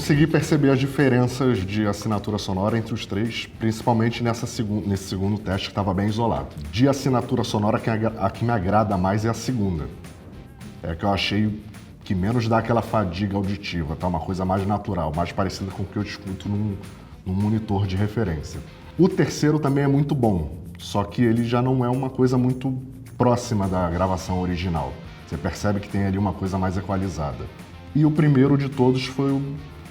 consegui perceber as diferenças de assinatura sonora entre os três, principalmente nesse segundo teste que estava bem isolado. De assinatura sonora, a que me agrada mais é a segunda. É que eu achei que menos dá aquela fadiga auditiva, tá? Uma coisa mais natural, mais parecida com o que eu escuto num monitor de referência. O terceiro também é muito bom, só que ele já não é uma coisa muito próxima da gravação original. Você percebe que tem ali uma coisa mais equalizada. E o primeiro de todos foi,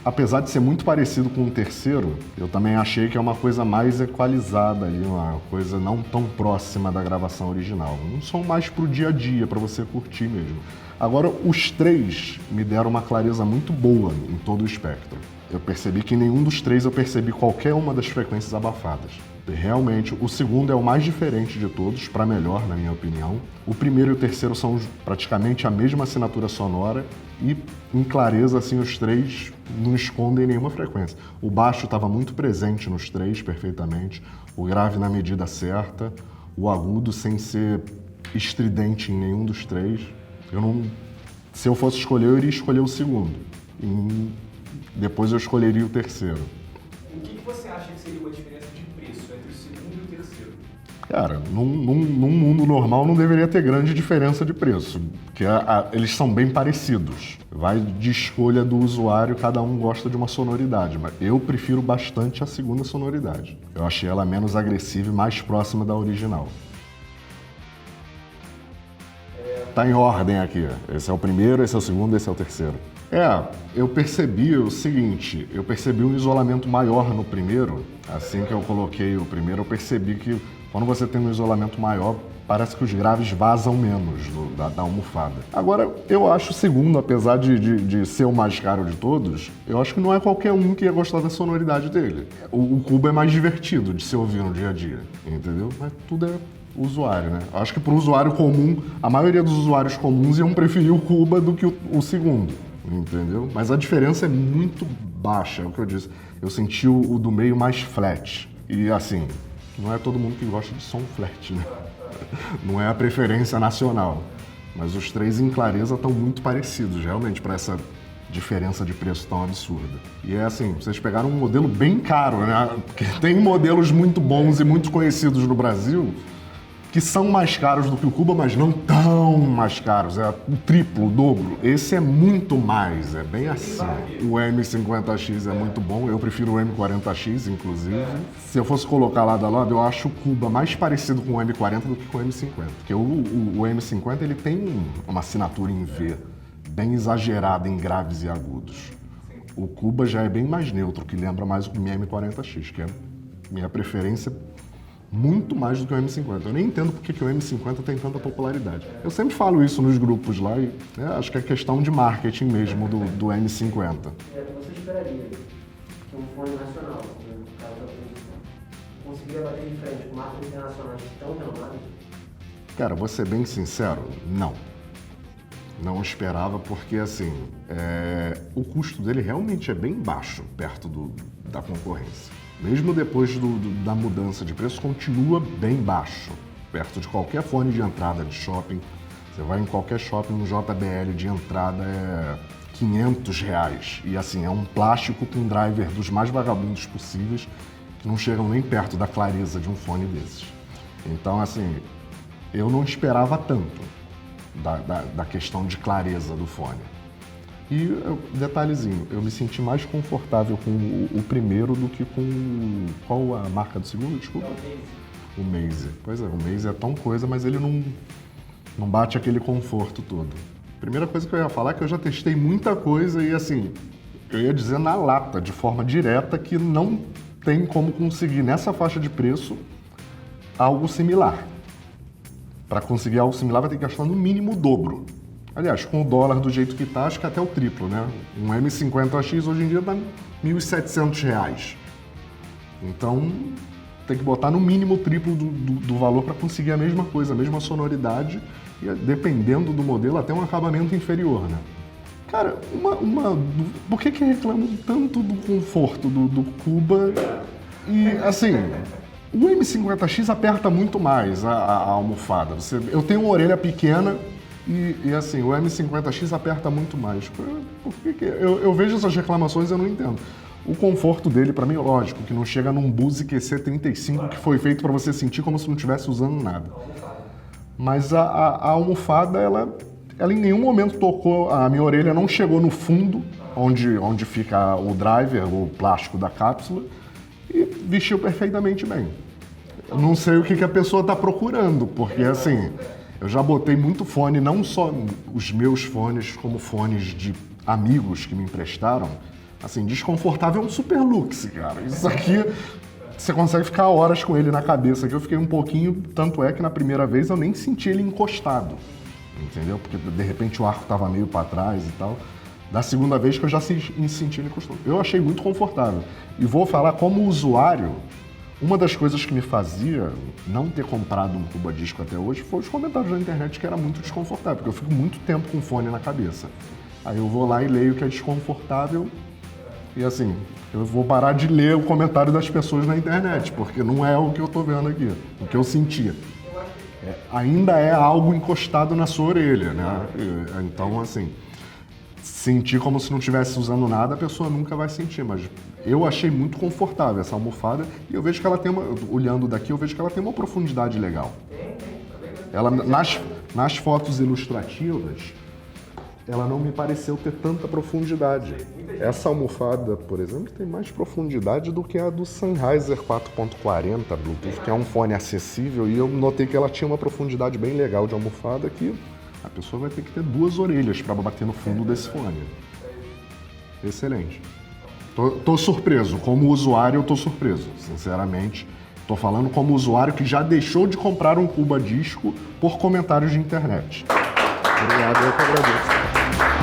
apesar de ser muito parecido com o terceiro, eu também achei que é uma coisa mais equalizada ali, uma coisa não tão próxima da gravação original. Um som mais pro dia a dia, para você curtir mesmo. Agora, os três me deram uma clareza muito boa em todo o espectro. Eu percebi que em nenhum dos três eu percebi qualquer uma das frequências abafadas. Realmente, o segundo é o mais diferente de todos, para melhor, na minha opinião. O primeiro e o terceiro são praticamente a mesma assinatura sonora e, em clareza, assim, os três não escondem nenhuma frequência. O baixo estava muito presente nos três, perfeitamente. O grave na medida certa. O agudo sem ser estridente em nenhum dos três. Se eu fosse escolher, eu iria escolher o segundo. E depois eu escolheria o terceiro. O que você acha que seria uma diferença de preço entre o segundo e o terceiro? Cara, num mundo normal não deveria ter grande diferença de preço, porque eles são bem parecidos. Vai de escolha do usuário, cada um gosta de uma sonoridade, mas eu prefiro bastante a segunda sonoridade. Eu achei ela menos agressiva e mais próxima da original. Tá em ordem aqui. Esse é o primeiro, esse é o segundo, esse é o terceiro. Eu percebi o seguinte, eu percebi um isolamento maior no primeiro. Assim que eu coloquei o primeiro, eu percebi que quando você tem um isolamento maior, parece que os graves vazam menos da almofada. Agora, eu acho o segundo, apesar de ser o mais caro de todos, eu acho que não é qualquer um que ia gostar da sonoridade dele. O cubo é mais divertido de se ouvir no dia a dia, entendeu? Mas tudo é usuário, né? Acho que para o usuário comum, a maioria dos usuários comuns iam preferir o Cuba do que o segundo, entendeu? Mas a diferença é muito baixa, é o que eu disse. Eu senti o do meio mais flat. E assim, não é todo mundo que gosta de som flat, né? Não é a preferência nacional. Mas os três em clareza estão muito parecidos, realmente, para essa diferença de preço tão absurda. E é assim, vocês pegaram um modelo bem caro, né? Porque tem modelos muito bons e muito conhecidos no Brasil que são mais caros do que o Cuba, mas não tão mais caros. É o triplo, o dobro. Esse é muito mais, é bem assim. O M50X é muito bom, eu prefiro o M40X, inclusive. Se eu fosse colocar lado a lado, eu acho o Cuba mais parecido com o M40 do que com o M50. Porque o M50 ele tem uma assinatura em V, bem exagerada em graves e agudos. O Cuba já é bem mais neutro, que lembra mais o minha M40X, que é minha preferência muito mais do que o M50. Eu nem entendo porque que o M50 tem tanta popularidade. Eu sempre falo isso nos grupos lá e acho que é questão de marketing mesmo do M50. Você esperaria que um fone nacional, no caso da produção, conseguiria bater de frente com marcas internacionais tão renomadas? Cara, vou ser bem sincero, não. Não esperava porque, assim, o custo dele realmente é bem baixo perto da concorrência. Mesmo depois da mudança de preço, continua bem baixo, perto de qualquer fone de entrada de shopping. Você vai em qualquer shopping, um JBL de entrada é R$500. E assim, é um plástico com driver dos mais vagabundos possíveis, que não chegam nem perto da clareza de um fone desses. Então, assim, eu não esperava tanto da questão de clareza do fone. E, detalhezinho, eu me senti mais confortável com o primeiro do que com... Qual a marca do segundo? Desculpa. O Maze. Pois é, o Maze é tão coisa, mas ele não bate aquele conforto todo. Primeira coisa que eu ia falar é que eu já testei muita coisa e, assim, eu ia dizer na lata, de forma direta, que não tem como conseguir, nessa faixa de preço, algo similar. Para conseguir algo similar, vai ter que gastar no mínimo o dobro. Aliás, com o dólar do jeito que está, acho que até o triplo, né? Um M50X hoje em dia dá R$1.700. Então, tem que botar no mínimo o triplo do valor para conseguir a mesma coisa, a mesma sonoridade e, dependendo do modelo, até um acabamento inferior, né? Cara, por que reclamam tanto do conforto do Cuba? E, assim, o M50X aperta muito mais a almofada. Eu tenho uma orelha pequena E assim, o M50X aperta muito mais. Por que eu vejo essas reclamações e eu não entendo. O conforto dele, pra mim, lógico, que não chega num Bose QC35 que foi feito pra você sentir como se não estivesse usando nada. Mas a almofada, ela em nenhum momento tocou, a minha orelha não chegou no fundo, onde fica o driver, o plástico da cápsula, e vestiu perfeitamente bem. Eu não sei o que a pessoa está procurando, porque assim, eu já botei muito fone, não só os meus fones, como fones de amigos que me emprestaram. Assim, desconfortável é um super luxe, cara. Isso aqui, você consegue ficar horas com ele na cabeça. Aqui eu fiquei um pouquinho, tanto é que na primeira vez eu nem senti ele encostado, entendeu? Porque de repente o arco estava meio para trás e tal. Da segunda vez que eu já senti ele encostado. Eu achei muito confortável. E vou falar como usuário, uma das coisas que me fazia não ter comprado um Cuba Disco até hoje foi os comentários da internet que era muito desconfortável, porque eu fico muito tempo com o fone na cabeça. Aí eu vou lá e leio que é desconfortável e assim, eu vou parar de ler o comentário das pessoas na internet, porque não é o que eu tô vendo aqui, o que eu sentia. Ainda é algo encostado na sua orelha, né? Então, assim, sentir como se não estivesse usando nada, a pessoa nunca vai sentir, mas eu achei muito confortável essa almofada e eu vejo que ela tem olhando daqui, eu vejo que ela tem uma profundidade legal. Ela, nas fotos ilustrativas, ela não me pareceu ter tanta profundidade. Essa almofada, por exemplo, tem mais profundidade do que a do Sennheiser 4.40 Bluetooth, que é um fone acessível, e eu notei que ela tinha uma profundidade bem legal de almofada que a pessoa vai ter que ter 2 orelhas para bater no fundo desse fone. Excelente. Tô surpreso. Como usuário, eu tô surpreso, sinceramente. Tô falando como usuário que já deixou de comprar um Cuba Disco por comentários de internet. Obrigado, eu que agradeço.